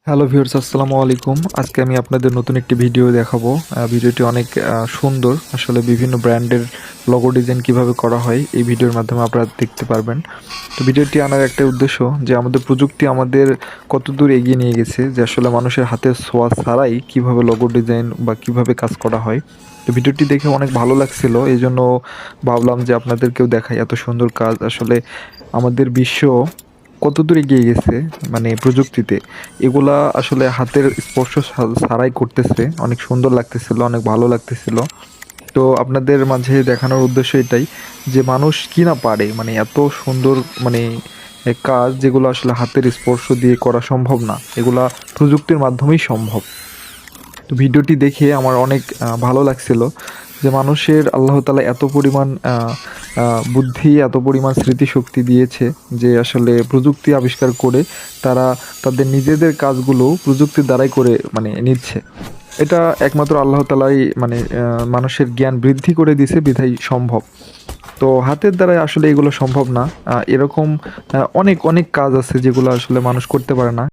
Hello viewers, আসসালামু আলাইকুম। আজকে আমি আপনাদের নতুন একটি ভিডিও দেখাবো। ভিডিওটি অনেক সুন্দর। আসলে বিভিন্ন ব্র্যান্ডের লোগো ডিজাইন কিভাবে করা হয় এই ভিডিওর মাধ্যমে আপনারা দেখতে পারবেন। তো ভিডিওটি আনার একটাই উদ্দেশ্য যে আমাদের প্রযুক্তি আমাদের কতদূর এগিয়ে নিয়ে গেছে, যে আসলে মানুষের হাতের ছোঁয়া ছাড়াই কিভাবে লোগো ডিজাইন বা কিভাবে কাজ করা হয়। তো ভিডিওটি দেখে অনেক ভালো লাগছিল, এই জন্য ভাবলাম যে আপনাদেরকেও দেখাই এত সুন্দর কাজ। আসলে আমাদের বিশ্ব কতদূর এগিয়ে গেছে মানে প্রযুক্তিতে, এগুলা আসলে হাতের স্পর্শ ছাড়াই করতেছে। অনেক সুন্দর লাগতেছিল, অনেক ভালো লাগতেছিল। তো আপনাদের মাঝে দেখানোর উদ্দেশ্য এটাই যে মানুষ কি না পারে, মানে এত সুন্দর মানে কাজ যেগুলো আসলে হাতের স্পর্শ দিয়ে করা সম্ভব না, এগুলা প্রযুক্তির মাধ্যমেই সম্ভব। তো ভিডিওটি দেখে আমার অনেক ভালো লাগছিল যে মানুষের আল্লাহ তাআলা এত পরিমাণ বুদ্ধি, এত পরিমাণ স্মৃতিশক্তি দিয়েছে যে আসলে প্রযুক্তি আবিষ্কার করে তারা তাদের নিজেদের কাজগুলো প্রযুক্তির দ্বারাই করে মানে নিচ্ছে। এটা একমাত্র আল্লাহ তাআলাই মানে মানুষের জ্ঞান বৃদ্ধি করে দিয়েছে বিধায় সম্ভব। তো হাতের দ্বারাই আসলে এগুলো সম্ভব না। এরকম অনেক অনেক কাজ আছে যেগুলো আসলে মানুষ করতে পারে না।